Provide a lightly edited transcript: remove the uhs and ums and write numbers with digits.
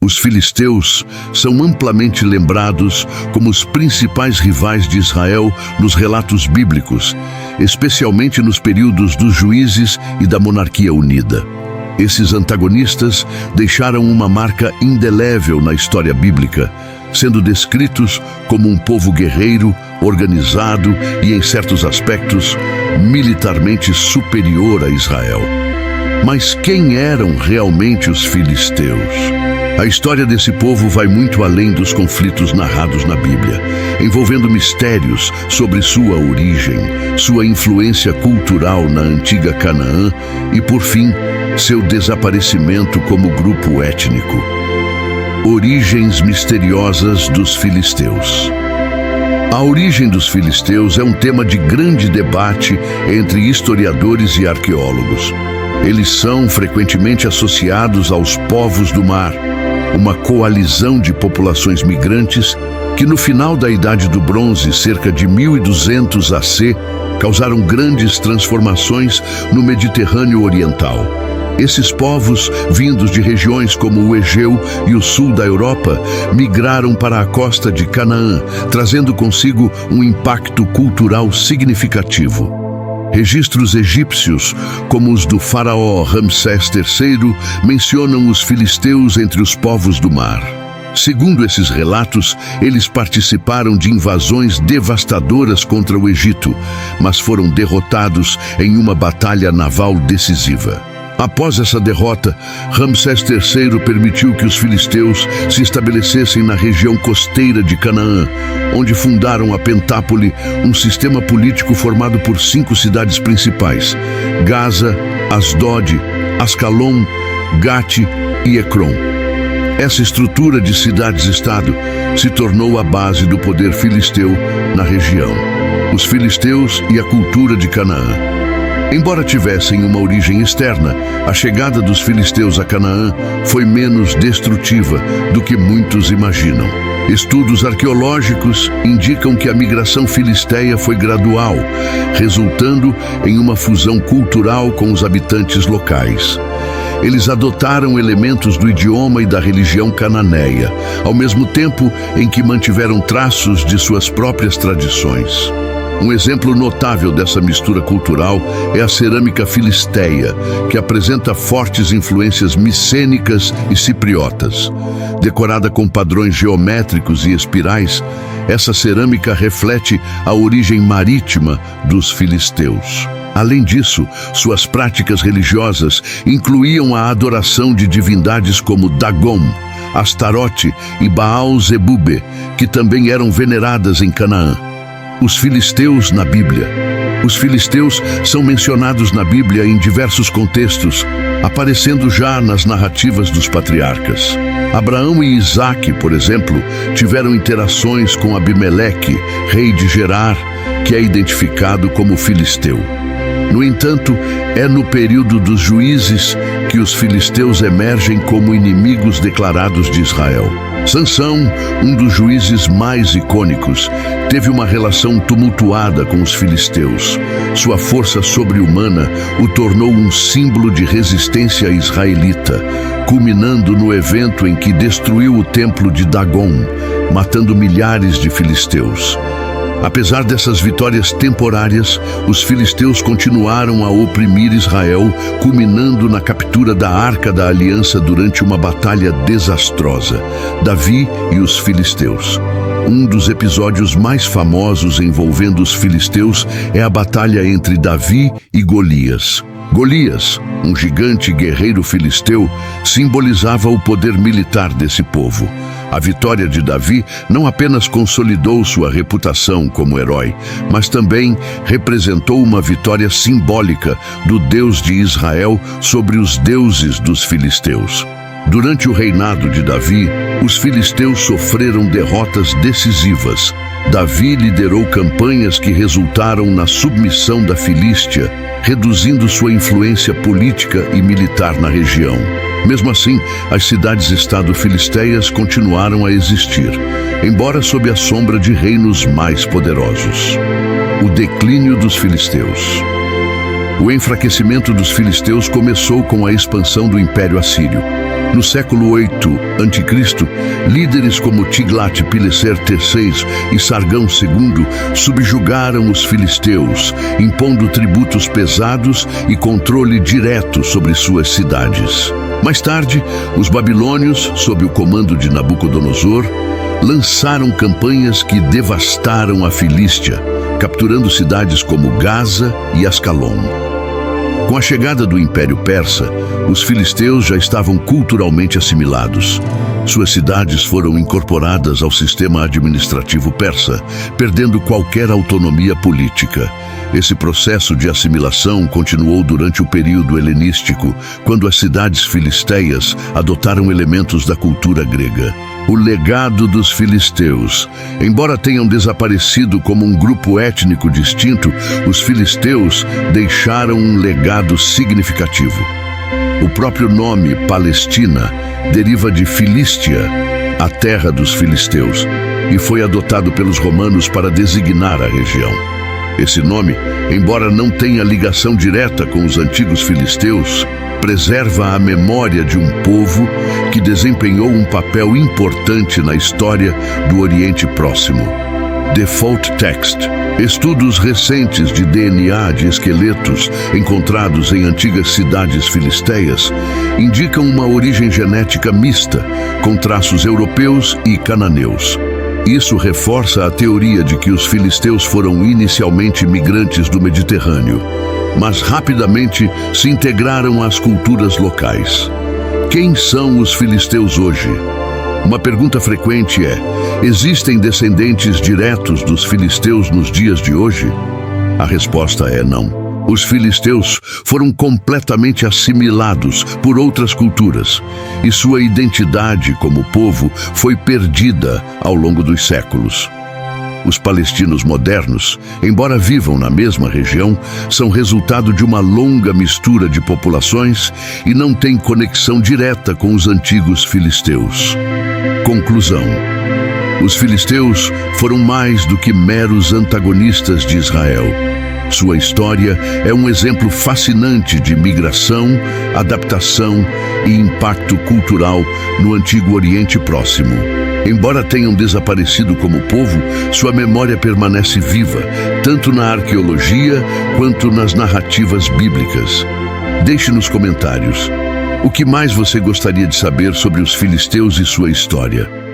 Os filisteus são amplamente lembrados como os principais rivais de Israel nos relatos bíblicos, especialmente nos períodos dos juízes e da monarquia unida. Esses antagonistas deixaram uma marca indelével na história bíblica, sendo descritos como um povo guerreiro, organizado e, em certos aspectos, militarmente superior a Israel. Mas quem eram realmente os filisteus? A história desse povo vai muito além dos conflitos narrados na Bíblia, envolvendo mistérios sobre sua origem, sua influência cultural na antiga Canaã e, por fim, seu desaparecimento como grupo étnico. Origens misteriosas dos filisteus. A origem dos filisteus é um tema de grande debate entre historiadores e arqueólogos. Eles são frequentemente associados aos povos do mar, uma coalizão de populações migrantes que no final da Idade do Bronze, cerca de 1200 AC, causaram grandes transformações no Mediterrâneo Oriental. Esses povos, vindos de regiões como o Egeu e o sul da Europa, migraram para a costa de Canaã, trazendo consigo um impacto cultural significativo. Registros egípcios, como os do faraó Ramsés III, mencionam os filisteus entre os povos do mar. Segundo esses relatos, eles participaram de invasões devastadoras contra o Egito, mas foram derrotados em uma batalha naval decisiva. Após essa derrota, Ramsés III permitiu que os filisteus se estabelecessem na região costeira de Canaã, onde fundaram a Pentápole, um sistema político formado por 5 cidades principais: Gaza, Asdod, Ascalon, Gate e Ecrom. Essa estrutura de cidades-estado se tornou a base do poder filisteu na região. Os filisteus e a cultura de Canaã. Embora tivessem uma origem externa, a chegada dos filisteus a Canaã foi menos destrutiva do que muitos imaginam. Estudos arqueológicos indicam que a migração filisteia foi gradual, resultando em uma fusão cultural com os habitantes locais. Eles adotaram elementos do idioma e da religião cananeia, ao mesmo tempo em que mantiveram traços de suas próprias tradições. Um exemplo notável dessa mistura cultural é a cerâmica filisteia, que apresenta fortes influências micênicas e cipriotas. Decorada com padrões geométricos e espirais, essa cerâmica reflete a origem marítima dos filisteus. Além disso, suas práticas religiosas incluíam a adoração de divindades como Dagon, Astarote e Baal-zebube, que também eram veneradas em Canaã. Os filisteus na Bíblia. Os filisteus são mencionados na Bíblia em diversos contextos, aparecendo já nas narrativas dos patriarcas. Abraão e Isaque, por exemplo, tiveram interações com Abimeleque, rei de Gerar, que é identificado como filisteu. No entanto, é no período dos juízes que os filisteus emergem como inimigos declarados de Israel. Sansão, um dos juízes mais icônicos, teve uma relação tumultuada com os filisteus. Sua força sobre-humana o tornou um símbolo de resistência israelita, culminando no evento em que destruiu o templo de Dagon, matando milhares de filisteus. Apesar dessas vitórias temporárias, os filisteus continuaram a oprimir Israel, culminando na captura da Arca da Aliança durante uma batalha desastrosa: Davi e os filisteus. Um dos episódios mais famosos envolvendo os filisteus é a batalha entre Davi e Golias. Golias, um gigante guerreiro filisteu, simbolizava o poder militar desse povo. A vitória de Davi não apenas consolidou sua reputação como herói, mas também representou uma vitória simbólica do Deus de Israel sobre os deuses dos filisteus. Durante o reinado de Davi, os filisteus sofreram derrotas decisivas. Davi liderou campanhas que resultaram na submissão da Filístia, reduzindo sua influência política e militar na região. Mesmo assim, as cidades-estado filisteias continuaram a existir, embora sob a sombra de reinos mais poderosos. O declínio dos filisteus. O enfraquecimento dos filisteus começou com a expansão do Império Assírio. No século 8 a.C., líderes como Tiglat-Pileser III e Sargão II subjugaram os filisteus, impondo tributos pesados e controle direto sobre suas cidades. Mais tarde, os babilônios, sob o comando de Nabucodonosor, lançaram campanhas que devastaram a Filístia, capturando cidades como Gaza e Ascalon. Com a chegada do Império Persa, os filisteus já estavam culturalmente assimilados. Suas cidades foram incorporadas ao sistema administrativo persa, perdendo qualquer autonomia política. Esse processo de assimilação continuou durante o período helenístico, quando as cidades filisteias adotaram elementos da cultura grega. O legado dos filisteus. Embora tenham desaparecido como um grupo étnico distinto, os filisteus deixaram um legado significativo. O próprio nome Palestina deriva de Filístia, a terra dos filisteus, e foi adotado pelos romanos para designar a região. Esse nome, embora não tenha ligação direta com os antigos filisteus, preserva a memória de um povo que desempenhou um papel importante na história do Oriente Próximo. Default Text. Estudos recentes de DNA de esqueletos encontrados em antigas cidades filisteias indicam uma origem genética mista, com traços europeus e cananeus. Isso reforça a teoria de que os filisteus foram inicialmente migrantes do Mediterrâneo, mas rapidamente se integraram às culturas locais. Quem são os filisteus hoje? Uma pergunta frequente é: existem descendentes diretos dos filisteus nos dias de hoje? A resposta é não. Os filisteus foram completamente assimilados por outras culturas, e sua identidade como povo foi perdida ao longo dos séculos. Os palestinos modernos, embora vivam na mesma região, são resultado de uma longa mistura de populações e não têm conexão direta com os antigos filisteus. Conclusão: os filisteus foram mais do que meros antagonistas de Israel. Sua história é um exemplo fascinante de migração, adaptação e impacto cultural no Antigo Oriente Próximo. Embora tenham desaparecido como povo, sua memória permanece viva, tanto na arqueologia quanto nas narrativas bíblicas. Deixe nos comentários: o que mais você gostaria de saber sobre os filisteus e sua história?